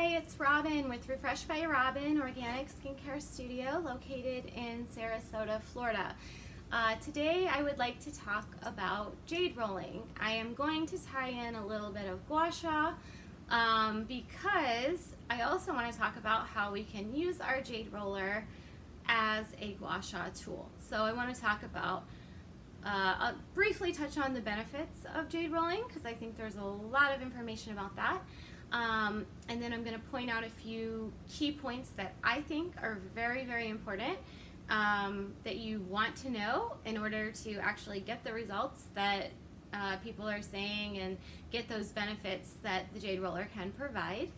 Hi, it's Robin with Refresh by Robin Organic Skincare Studio located in Sarasota, Florida. Today I would like to talk about jade rolling. I am going to tie in a little bit of gua sha because I also want to talk about how we can use our jade roller as a gua sha tool. So I want to talk about I'll briefly touch on the benefits of jade rolling because I think there's a lot of information about that. And then I'm going to point out a few key points that I think are very, very important that you want to know in order to actually get the results that people are saying and get those benefits that the jade roller can provide.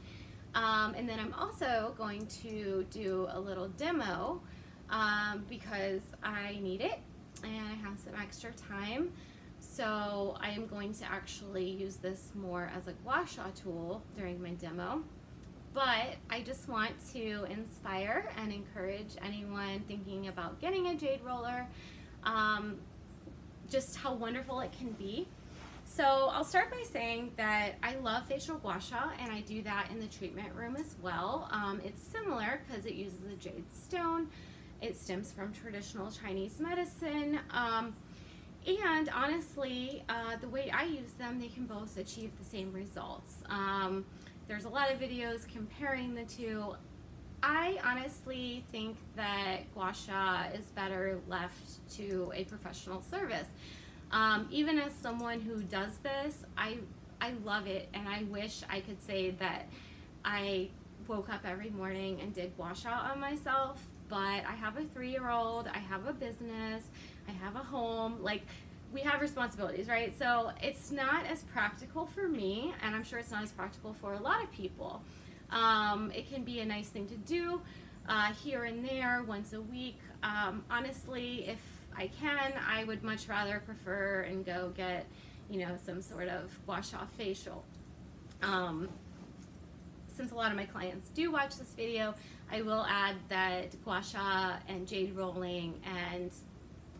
And then I'm also going to do a little demo because I need it and I have some extra time. So I am going to actually use this more as a gua sha tool during my demo. But I just want to inspire and encourage anyone thinking about getting a jade roller, just how wonderful it can be. So I'll start by saying that I love facial gua sha, and I do that in the treatment room as well. It's similar because it uses a jade stone. It stems from traditional Chinese medicine. And honestly, the way I use them, they can both achieve the same results. There's a lot of videos comparing the two. I honestly think that gua sha is better left to a professional service. Even as someone who does this, I love it, and I wish I could say that I woke up every morning and did gua sha on myself. But I have a 3-year-old, I have a business, I have a home, like we have responsibilities, right? So it's not as practical for me, and I'm sure it's not as practical for a lot of people. It can be a nice thing to do here and there, once a week. Honestly, if I can, I would much rather prefer and go get, some sort of gua sha facial. Since a lot of my clients do watch this video, I will add that gua sha and jade rolling and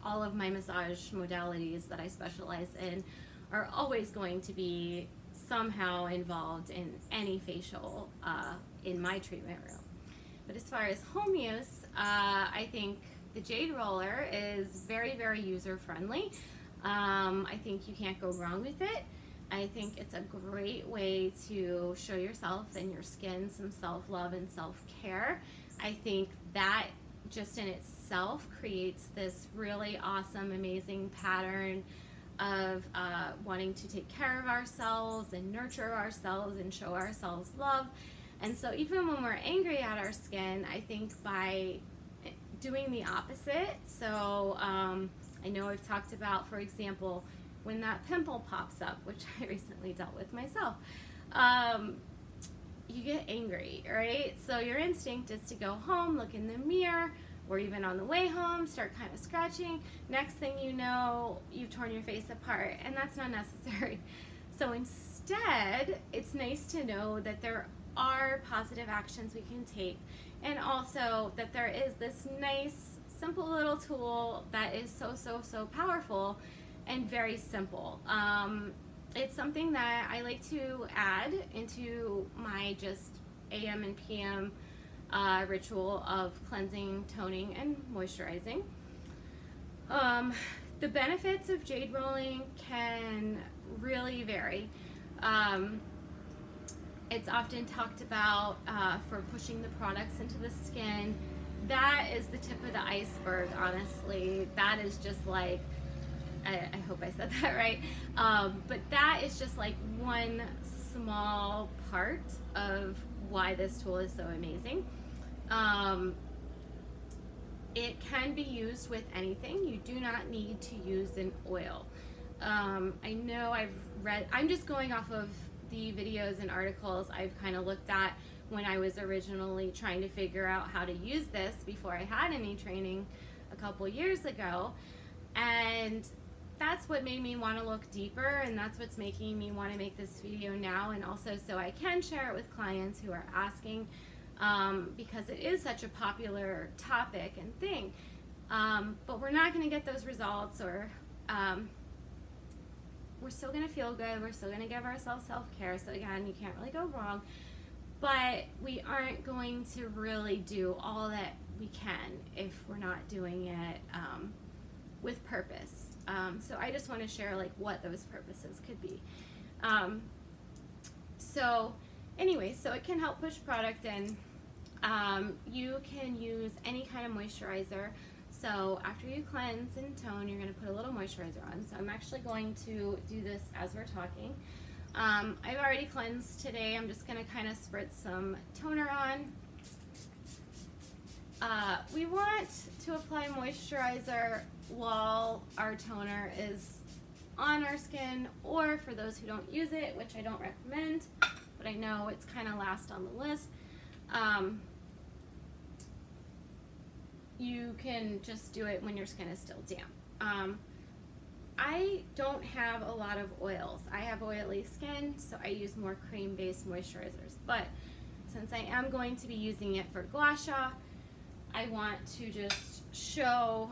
all of my massage modalities that I specialize in are always going to be somehow involved in any facial in my treatment room. But as far as home use, I think the jade roller is very, very user-friendly. I think you can't go wrong with it. I think it's a great way to show yourself and your skin some self-love and self-care. I think that just in itself creates this really awesome, amazing pattern of wanting to take care of ourselves and nurture ourselves and show ourselves love. And so even when we're angry at our skin, I think by doing the opposite, so I know I've talked about, for example, when that pimple pops up, which I recently dealt with myself, you get angry, right? So your instinct is to go home, look in the mirror, or even on the way home, start kind of scratching. Next thing you know, you've torn your face apart, and that's not necessary. So instead, it's nice to know that there are positive actions we can take, and also that there is this nice, simple little tool that is so powerful and very simple. It's something that I like to add into my just AM and PM ritual of cleansing, toning, and moisturizing. The benefits of jade rolling can really vary. It's often talked about for pushing the products into the skin. That is the tip of the iceberg, honestly. That is just like, I hope I said that right, but that is just like one small part of why this tool is so amazing. It can be used with anything. You do not need to use an oil. I know I'm just going off of the videos and articles I've kind of looked at when I was originally trying to figure out how to use this before I had any training a couple years ago, and that's what made me want to look deeper, and that's what's making me want to make this video now, and also so I can share it with clients who are asking, because it is such a popular topic and thing. But we're not going to get those results, or we're still going to feel good, we're still going to give ourselves self-care, so again, you can't really go wrong. but we aren't going to really do all that we can if we're not doing it with purpose. So I just want to share like what those purposes could be. So anyway, so it can help push product in. You can use any kind of moisturizer. So after you cleanse and tone, you're going to put a little moisturizer on. So I'm actually going to do this as we're talking. I've already cleansed today. I'm just going to kind of spritz some toner on. We want to apply moisturizer while our toner is on our skin, or for those who don't use it, which I don't recommend, but I know it's kind of last on the list. You can just do it when your skin is still damp. I don't have a lot of oils. I have oily skin, so I use more cream-based moisturizers. But since I am going to be using it for gua sha, I want to just show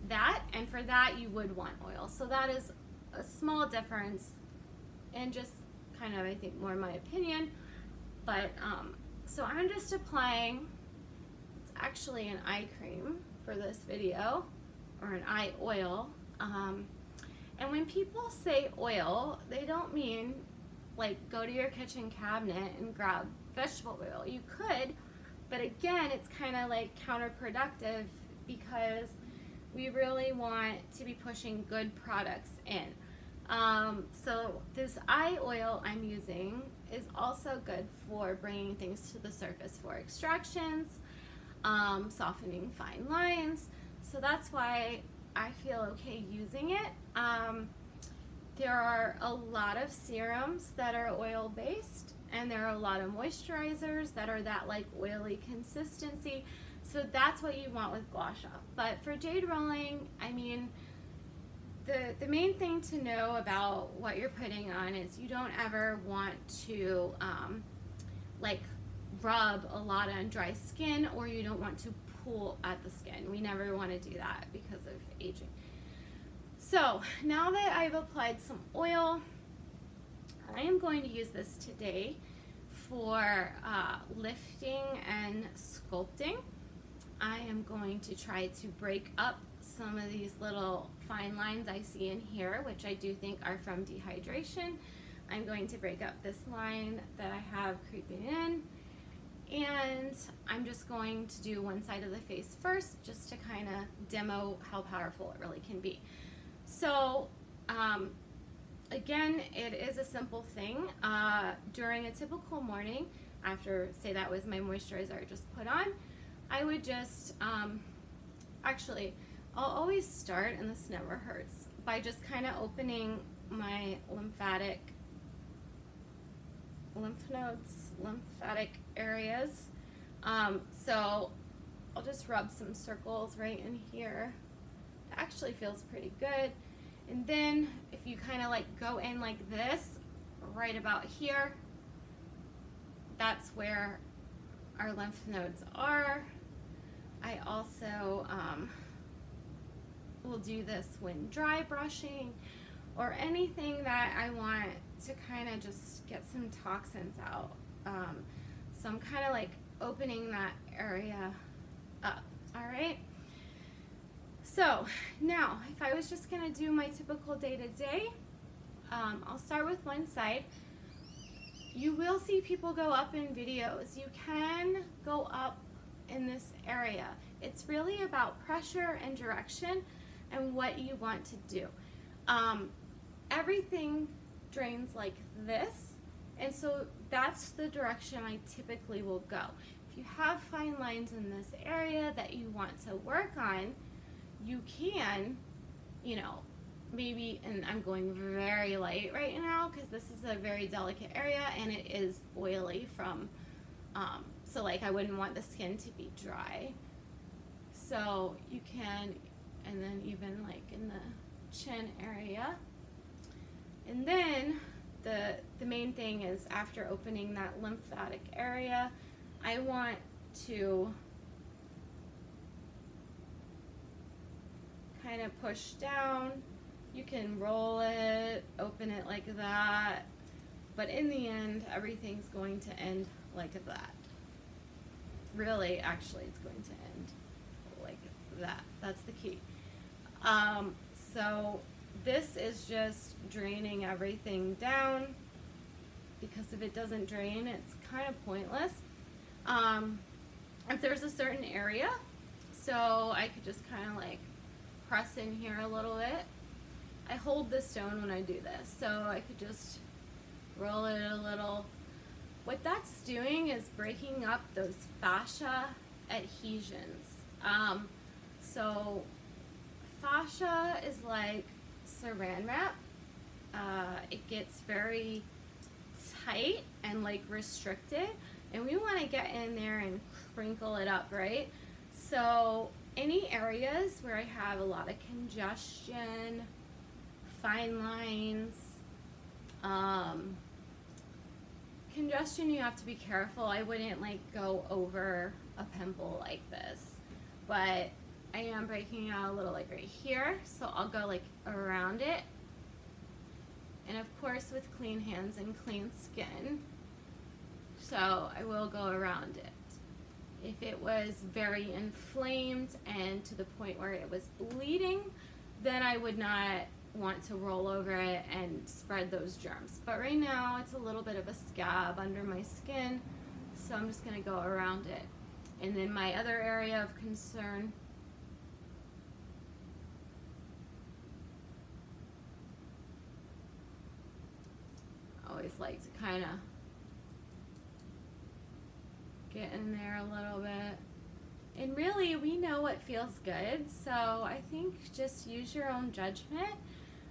that, and for that you would want oil. So that is a small difference, and just kind of, I think, more my opinion. But so I'm just applying, it's actually an eye cream for this video, or an eye oil. And when people say oil, they don't mean like go to your kitchen cabinet and grab vegetable oil. You could, but again, it's kind of like counterproductive because we really want to be pushing good products in. So this eye oil I'm using is also good for bringing things to the surface for extractions, softening fine lines. So that's why I feel okay using it. There are a lot of serums that are oil based, and there are a lot of moisturizers that are that like oily consistency. So that's what you want with gua sha. But for Jade Rolling, I mean, the main thing to know about what you're putting on is you don't ever want to like rub a lot on dry skin, or you don't want to pull at the skin. We never want to do that because of aging. So now that I've applied some oil, I am going to use this today for lifting and sculpting. I am going to try to break up some of these little fine lines I see in here, which I do think are from dehydration. I'm going to break up this line that I have creeping in, and I'm just going to do one side of the face first, just to kind of demo how powerful it really can be. So again, it is a simple thing. During a typical morning, after, say that was my moisturizer I just put on, I would just, actually, I'll always start, and this never hurts, by just kind of opening my lymphatic lymph nodes, lymphatic areas. So I'll just rub some circles right in here. It actually feels pretty good. And then if you kind of like go in like this, right about here, that's where our lymph nodes are. I also will do this when dry brushing, or anything that I want to kind of just get some toxins out. So I'm kind of like opening that area up, all right? So now, if I was just gonna do my typical day-to-day, I'll start with one side. You will see people go up in videos. You can go up in this area. It's really about pressure and direction and what you want to do. Everything drains like this, and so that's the direction I typically will go. If you have fine lines in this area that you want to work on, you can, you know, maybe, and I'm going very light right now because this is a very delicate area and it is oily from, so like I wouldn't want the skin to be dry. So you can, and then even like in the chin area. And then the main thing is, after opening that lymphatic area, I want to kind of push down. You can roll it, open it like that, But in the end, everything's going to end like that. Really, actually, it's going to end like that. That's the key. So this is just draining everything down, because if it doesn't drain, it's kind of pointless. If there's a certain area, so I could just kind of like press in here a little bit. I hold the stone when I do this, so I could just roll it a little. What that's doing is breaking up those fascia adhesions. So fascia is like saran wrap. It gets very tight and like restricted, and we want to get in there and crinkle it up, right? So any areas where I have a lot of congestion, fine lines, congestion, you have to be careful. I wouldn't like go over a pimple like this, but I am breaking out a little like right here, so I'll go like around it. And of course with clean hands and clean skin, so I will go around it. If it was very inflamed and to the point where it was bleeding, then I would not want to roll over it and spread those germs. But right now it's a little bit of a scab under my skin, so I'm just going to go around it. And then my other area of concern, I always like to kind of get in there a little bit. And really, we know what feels good, so I think just use your own judgment.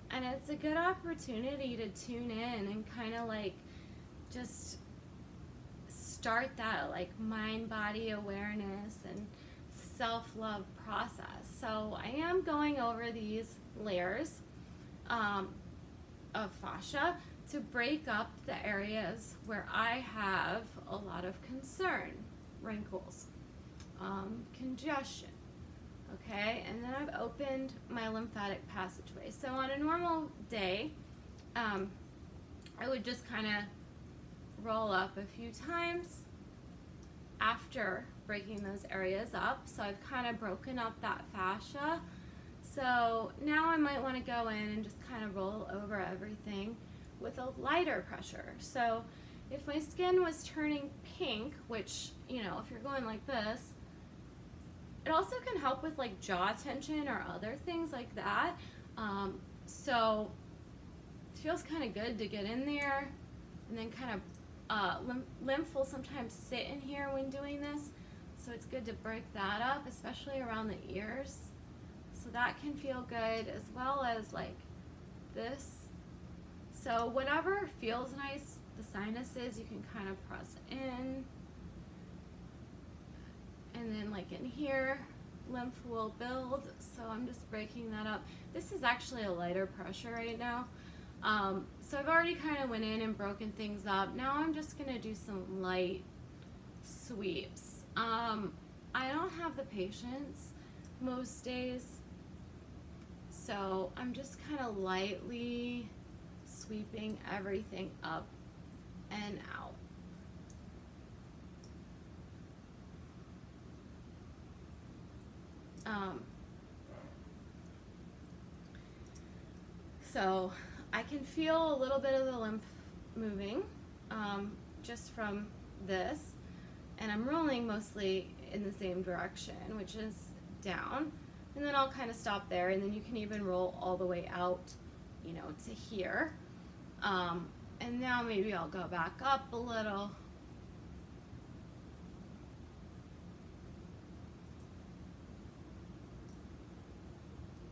And it's a good opportunity to tune in and kind of like just start that like mind-body awareness and self-love process. So I am going over these layers of fascia to break up the areas where I have a lot of concern, wrinkles, congestion. Okay, and then I've opened my lymphatic passageway. So on a normal day, I would just kind of roll up a few times after breaking those areas up. So I've kind of broken up that fascia. So now I might want to go in and just kind of roll over everything with a lighter pressure. So if my skin was turning pink, which, you know, if you're going like this, it also can help with like jaw tension or other things like that. So it feels kind of good to get in there, and then kind of lymph will sometimes sit in here when doing this. So it's good to break that up, especially around the ears. So that can feel good, as well as like this. So whatever feels nice, the sinuses, you can kind of press in. And then like in here, lymph will build, so I'm just breaking that up. This is actually a lighter pressure right now. So I've already kind of went in and broken things up. Now I'm just gonna do some light sweeps. I don't have the patience most days, so I'm just kind of lightly sweeping everything up and out. So I can feel a little bit of the lymph moving just from this, and I'm rolling mostly in the same direction, which is down, and then I'll kind of stop there, and then you can even roll all the way out, you know, to here. And now maybe I'll go back up a little.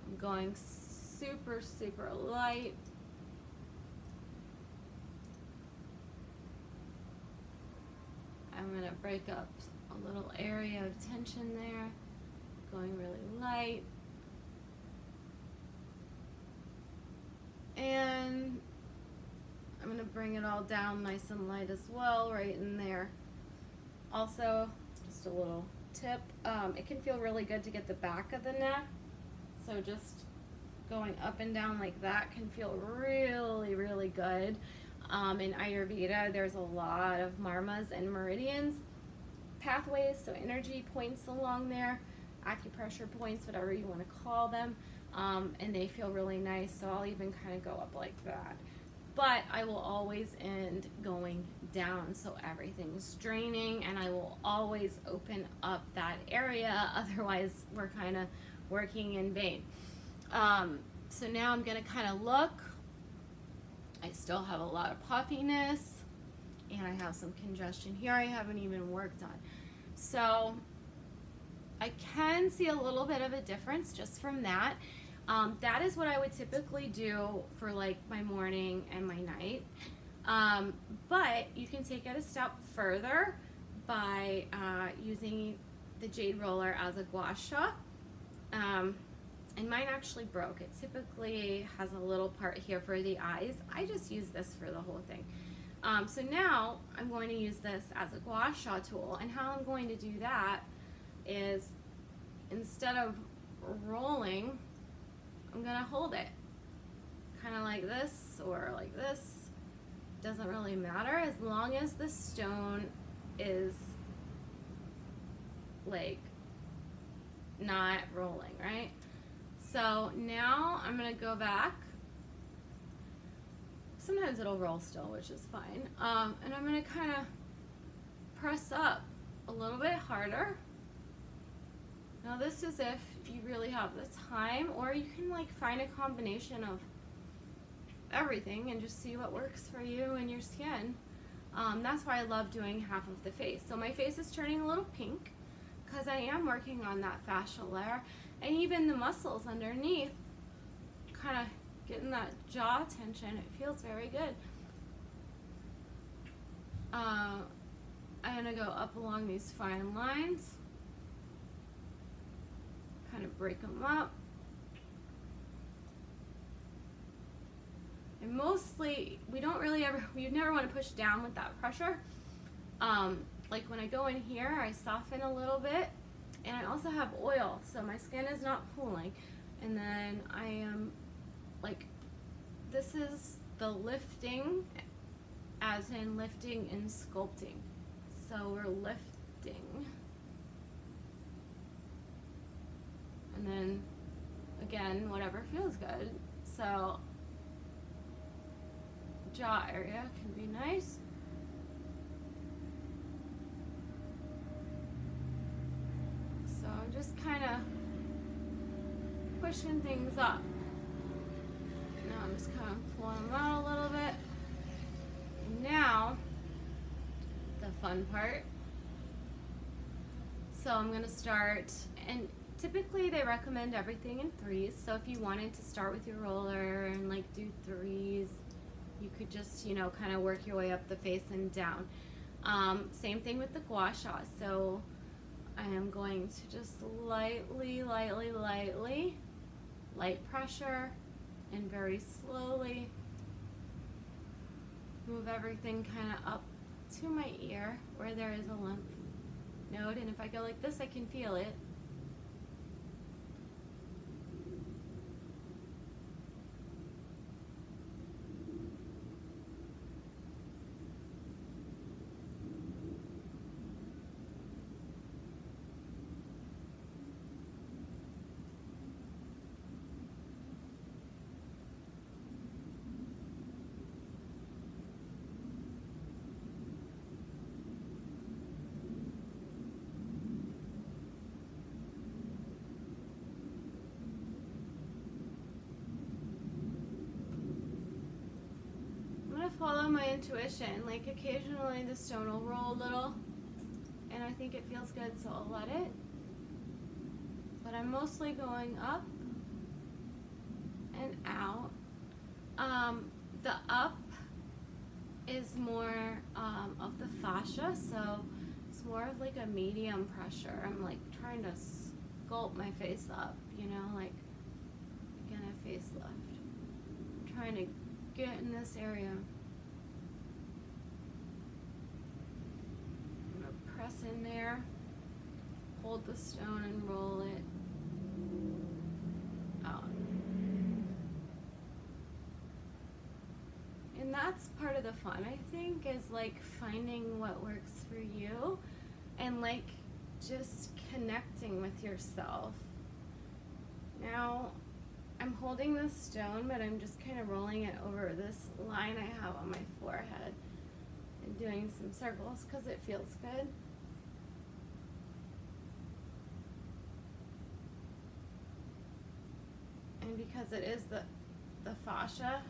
I'm going super, super light. I'm going to break up a little area of tension there, going really light. And I'm going to bring it all down nice and light as well, right in there. Also, just a little tip, it can feel really good to get the back of the neck. So just going up and down like that can feel really, really good. In Ayurveda, there's a lot of marmas and meridians, pathways, so energy points along there, acupressure points, whatever you want to call them, and they feel really nice, so I'll even kind of go up like that. But I will always end going down, so everything's draining, and I will always open up that area, otherwise we're kind of working in vain. So now I'm going to kind of look. I still have a lot of puffiness, and I have some congestion here I haven't even worked on. So I can see a little bit of a difference just from that. That is what I would typically do for like my morning and my night. But you can take it a step further by using the Jade Roller as a gua sha. And mine actually broke. It typically has a little part here for the eyes. I just use this for the whole thing. So now I'm going to use this as a gua sha tool, and how I'm going to do that is, instead of rolling, I'm going to hold it kind of like this or like this. Doesn't really matter as long as the stone is like not rolling, right? So now I'm going to go back. Sometimes it'll roll still, which is fine. And I'm going to kind of press up a little bit harder. Now this is if you really have the time, or you can like find a combination of everything and just see what works for you and your skin. That's why I love doing half of the face. So my face is turning a little pink because I am working on that fascial layer, and even the muscles underneath, kind of getting that jaw tension. It feels very good. I'm going to go up along these fine lines, kind of break them up. And mostly, we never want to push down with that pressure. Like when I go in here, I soften a little bit, and I also have oil, so my skin is not pooling. And then I am like, this is the lifting, as in lifting and sculpting. So we're lifting. And then again, whatever feels good. So jaw area can be nice. So I'm just kind of pushing things up. Now I'm just kind of pulling them out a little bit. And now, the fun part. So I'm going to start, and typically they recommend everything in threes. So if you wanted to start with your roller and like do threes, you could just, you know, kind of work your way up the face and down. Same thing with the gua sha. So I am going to just lightly, light pressure, and very slowly move everything kind of up to my ear where there is a lymph node. And if I go like this, I can feel it. Follow my intuition. Like occasionally the stone will roll a little and I think it feels good, so I'll let it. But I'm mostly going up and out. The up is more of the fascia, so it's more of like a medium pressure. I'm like trying to sculpt my face up, you know, like again a facelift. I'm trying to get in this area. Press in there, hold the stone and roll it out. And that's part of the fun, I think, is like finding what works for you and like just connecting with yourself. Now, I'm holding this stone, but I'm just kind of rolling it over this line I have on my forehead and doing some circles because it feels good. And because it is the fascia,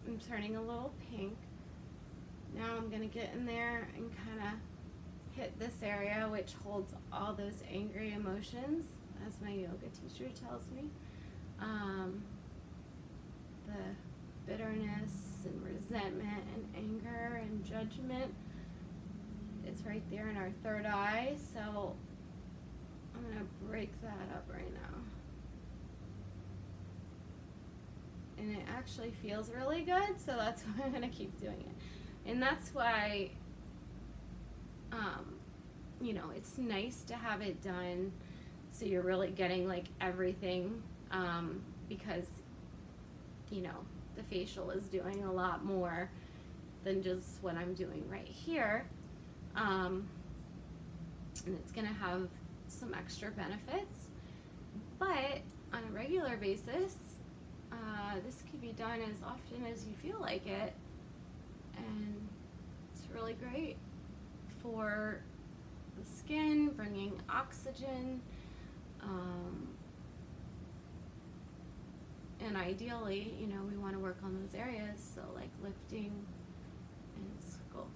I'm turning a little pink. Now I'm going to get in there and kind of hit this area which holds all those angry emotions, as my yoga teacher tells me. The bitterness and resentment and anger and judgment, it's right there in our third eye, so I'm going to break that up right now. And it actually feels really good, so that's why I'm going to keep doing it. And that's why, you know, it's nice to have it done so you're really getting like everything, because, you know, the facial is doing a lot more than just what I'm doing right here. And it's going to have some extra benefits, but on a regular basis, this can be done as often as you feel like it, and it's really great for the skin, bringing oxygen, and ideally, you know, we want to work on those areas, so like lifting and sculpting.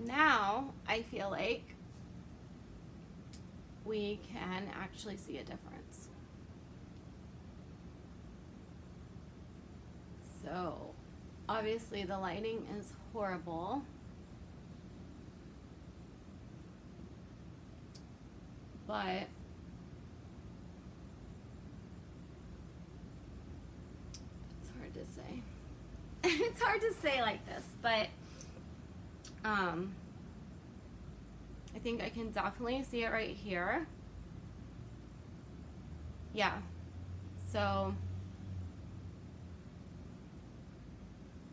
Now I feel like we can actually see a difference. So obviously the lighting is horrible, but it's hard to say. It's hard to say like this, but I think I can definitely see it right here. Yeah, so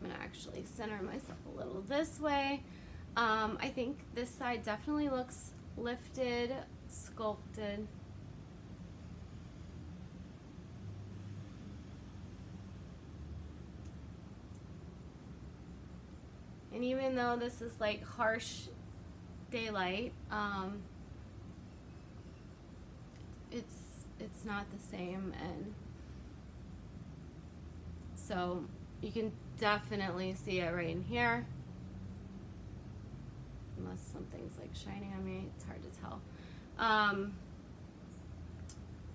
I'm gonna actually center myself a little this way. I think this side definitely looks lifted, sculpted. And even though this is like harsh daylight, it's not the same, and so you can definitely see it right in here. Unless something's like shining on me, it's hard to tell.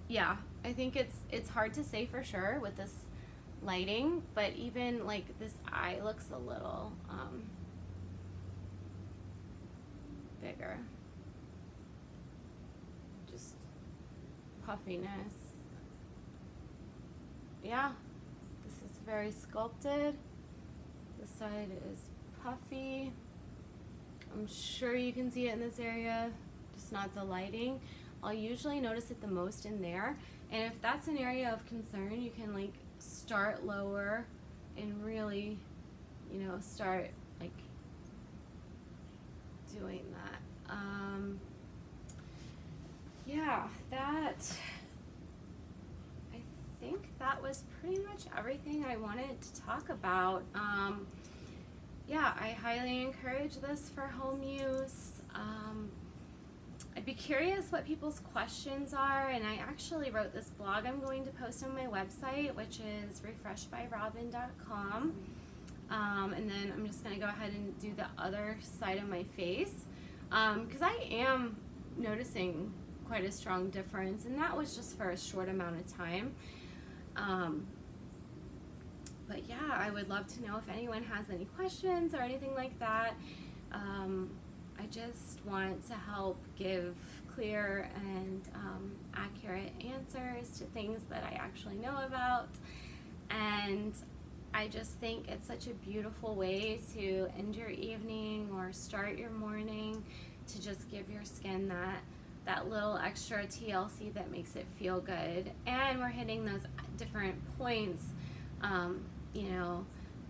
Yeah, I think it's hard to say for sure with this lighting, but even like this eye looks a little bigger. Just puffiness. Yeah, this is very sculpted. This side is puffy. I'm sure you can see it in this area, just not the lighting. I'll usually notice it the most in there, and if that's an area of concern, you can like start lower and really, you know, start like doing that. Yeah, I think that was pretty much everything I wanted to talk about. Yeah, I highly encourage this for home use. I'd be curious what people's questions are, and I actually wrote this blog I'm going to post on my website, which is refreshedbyrobin.com. And then I'm just going to go ahead and do the other side of my face, because I am noticing quite a strong difference, and that was just for a short amount of time. But yeah, I would love to know if anyone has any questions or anything like that. I just want to help give clear and accurate answers to things that I actually know about. And I just think it's such a beautiful way to end your evening or start your morning, to just give your skin that little extra TLC that makes it feel good. And we're hitting those different points, you know,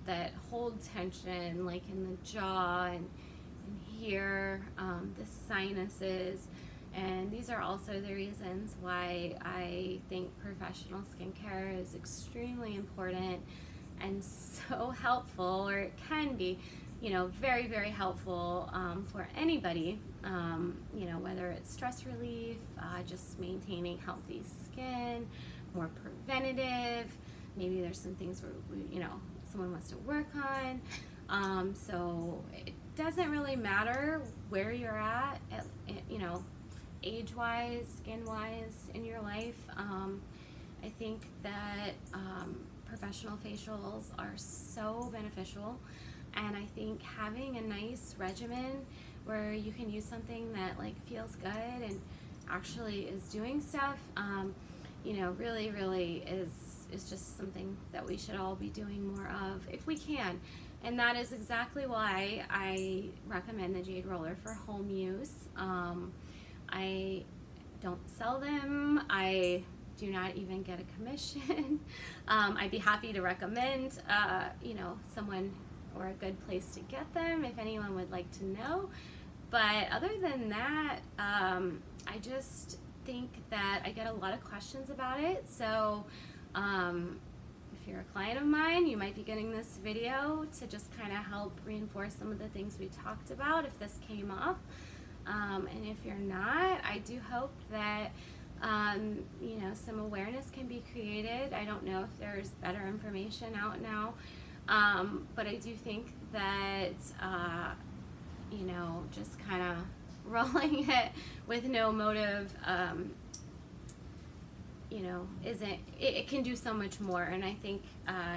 that hold tension, like in the jaw and here, the sinuses. And these are also the reasons why I think professional skincare is extremely important and so helpful, or it can be, you know, very, very helpful for anybody, you know, whether it's stress relief, just maintaining healthy skin, more preventative, maybe there's some things where, you know, someone wants to work on. So it doesn't really matter where you're at, you know, age-wise, skin-wise in your life. I think that professional facials are so beneficial, and I think having a nice regimen where you can use something that like feels good and actually is doing stuff, you know, really, really is just something that we should all be doing more of if we can. And that is exactly why I recommend the Jade Roller for home use. I don't sell them. I do not even get a commission. I'd be happy to recommend, you know, someone or a good place to get them if anyone would like to know. But other than that, I just think that I get a lot of questions about it. So if you're a client of mine, you might be getting this video to just kind of help reinforce some of the things we talked about if this came up. And if you're not, I do hope that you know, some awareness can be created. I don't know if there's better information out now, but I do think that you know, just kind of rolling it with no motive, you know, it can do so much more. And I think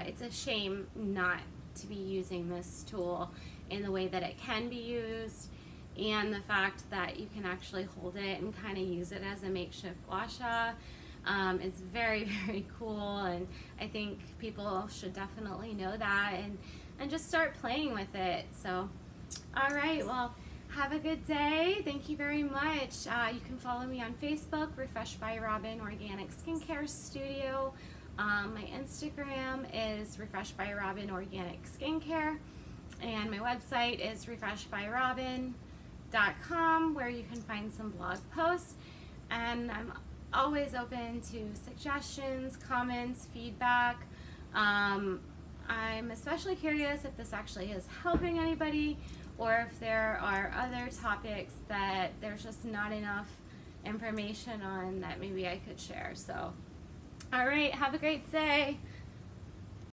it's a shame not to be using this tool in the way that it can be used, and the fact that you can actually hold it and kind of use it as a makeshift gua sha is very, very cool. And I think people should definitely know that and just start playing with it. So, all right, well, have a good day. Thank you very much. You can follow me on Facebook, Refreshed by Robin Organic Skincare Studio. My Instagram is Refreshed by Robin Organic Skincare, and my website is refreshedbyrobin.com, where you can find some blog posts. And I'm always open to suggestions, comments, feedback. I'm especially curious if this actually is helping anybody, or if there are other topics that there's just not enough information on that maybe I could share. So, all right, have a great day.